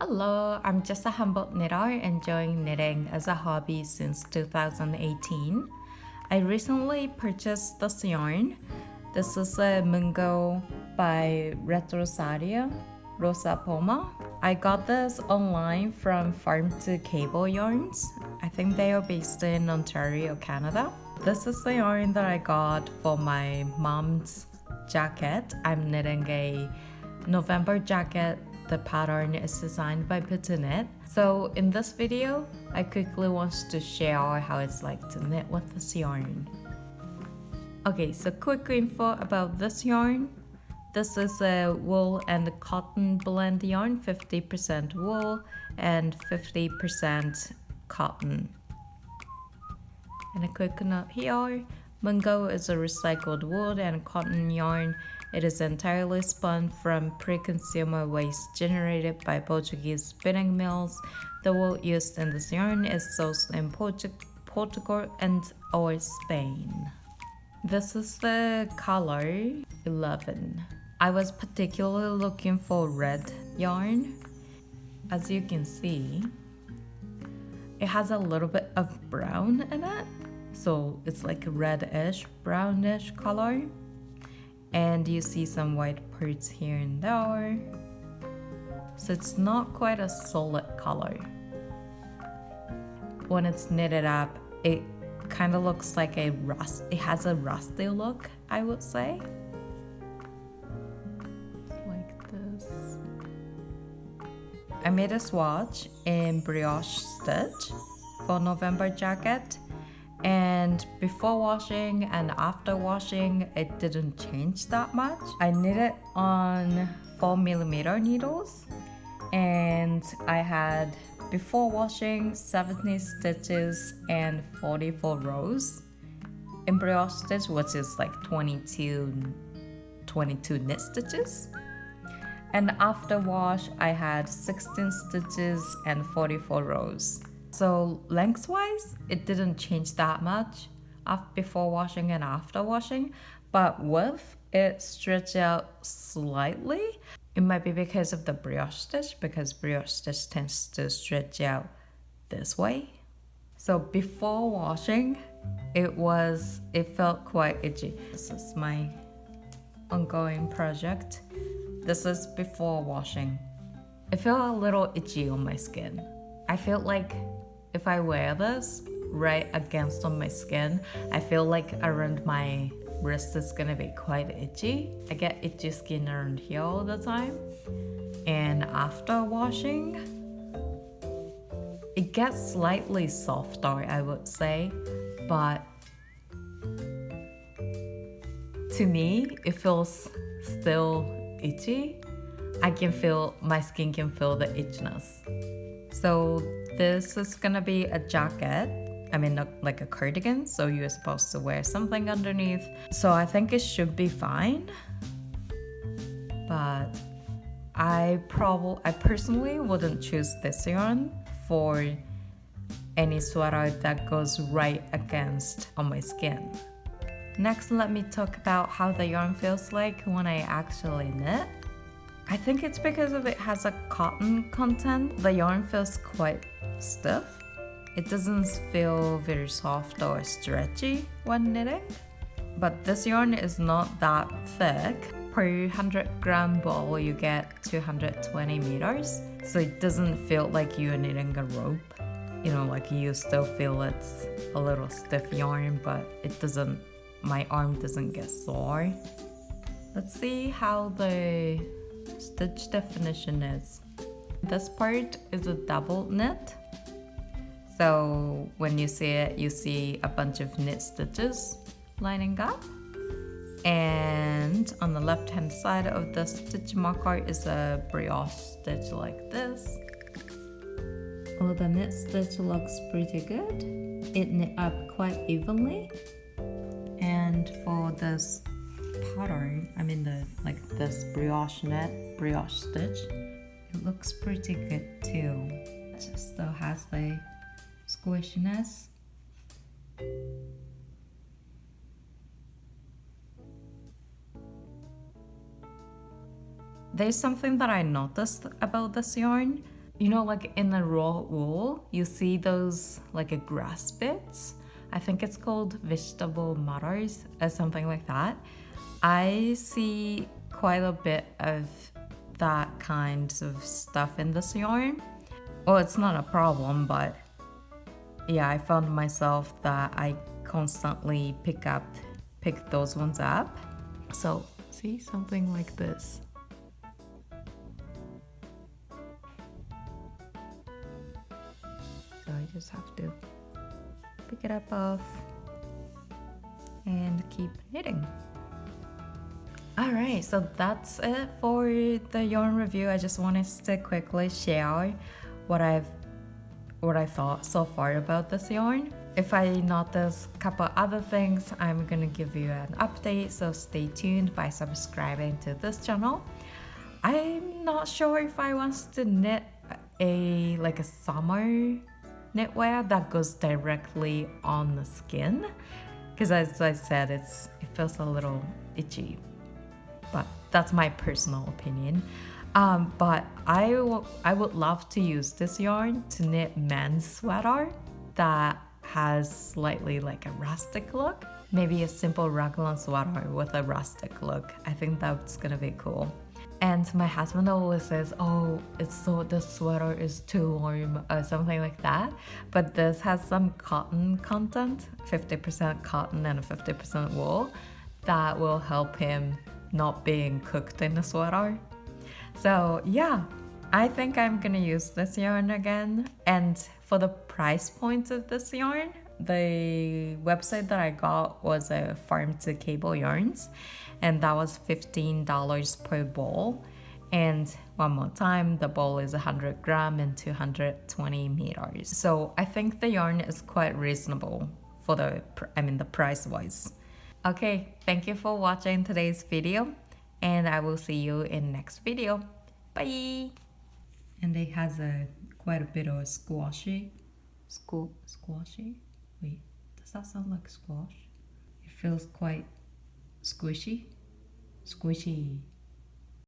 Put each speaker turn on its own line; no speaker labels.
Hello, I'm just a humble knitter enjoying knitting as a hobby since 2018. I recently purchased this yarn. This is a Mungo by Retrosaria Rosa Pomar. I got this online from Farm to Cable Yarns. I think they are based in Ontario, Canada. This is the yarn that I got for my mom's jacket. I'm knitting a November jacket. The pattern is designed by PetiteKnit. So in this video, I quickly want to share how it's like to knit with this yarn. Okay, so quick info about this yarn. This is a wool and cotton blend yarn, 50% wool and 50% cotton. And a quick note here, Mungo is a recycled wool and cotton yarn. It is entirely spun from pre-consumer waste generated by Portuguese spinning mills. The wool used in this yarn is sourced in Portugal and or Spain. This is the color 11. I was particularly looking for red yarn. As you can see, it has a little bit of brown in it. So it's like a reddish, brownish color. And you see some white parts here and there. So it's not quite a solid color. When it's knitted up, it kind of looks like it has a rusty look, I would say. Like this. I made a swatch in brioche stitch for November jacket. And before washing and after washing, it didn't change that much. I knit it on 4mm needles, and I had, before washing, 70 stitches and 44 rows in brioche stitch, which is like 22 knit stitches. And after wash, I had 16 stitches and 44 rows. So lengthwise, it didn't change that much before washing and after washing, but width, it stretched out slightly. It might be because of the brioche stitch, because brioche stitch tends to stretch out this way. So before washing, it felt quite itchy. This is my ongoing project. This is before washing. It felt a little itchy on my skin. I felt like if I wear this right against on my skin, I feel like around my wrist is gonna be quite itchy. I get itchy skin around here all the time. And after washing, it gets slightly softer, I would say, but to me, it feels still itchy. My skin can feel the itchiness. So this is gonna be a jacket, like a cardigan, so you're supposed to wear something underneath. So I think it should be fine. But I personally wouldn't choose this yarn for any sweater that goes right against on my skin. Next, let me talk about how the yarn feels like when I actually knit. I think it's because it has a cotton content. The yarn feels quite stiff. It doesn't feel very soft or stretchy when knitting. But this yarn is not that thick. Per 100-gram ball, you get 220 meters. So it doesn't feel like you're knitting a rope. Like you still feel it's a little stiff yarn, but my arm doesn't get sore. Let's see how the stitch definition is. This part is a double knit. So when you see it, you see a bunch of knit stitches lining up. And on the left hand side of the stitch marker is a brioche stitch like this. Oh, the knit stitch looks pretty good. It knit up quite evenly. And for this pattern, this brioche stitch, it looks pretty good too. It still has the squishiness. There's something that I noticed about this yarn. you know, like in the raw wool, you see those like a grass bits. I think it's called vegetable matters or something like that. I see quite a bit of that kind of stuff in this yarn. Well, it's not a problem, but yeah, I found myself that I constantly pick those ones up. So see, something like this. So I just have to pick it up off and keep knitting. Alright, so that's it for the yarn review. I just wanted to quickly share what I thought so far about this yarn. If I notice a couple other things, I'm gonna give you an update, so stay tuned by subscribing to this channel. I'm not sure if I want to knit a summer knitwear that goes directly on the skin, because as I said, it feels a little itchy, but that's my personal opinion. But I would love to use this yarn to knit men's sweater that has slightly like a rustic look. Maybe a simple raglan sweater with a rustic look. I think that's gonna be cool. And my husband always says, oh, this sweater is too warm or something like that. But this has some cotton content, 50% cotton and 50% wool, that will help him not being cooked in the sweater. So yeah, I think I'm gonna use this yarn again. And for the price point of this yarn, the website that I got was a Farm to Cable Yarns, and that was $15 per ball. And one more time, the ball is 100 gram and 220 meters. So I think the yarn is quite reasonable for the price wise. Okay, thank you for watching today's video, and I will see you in next video. Bye! And it has quite a bit of squashy. Squashy? Wait, does that sound like squash? It feels quite squishy. Squishy.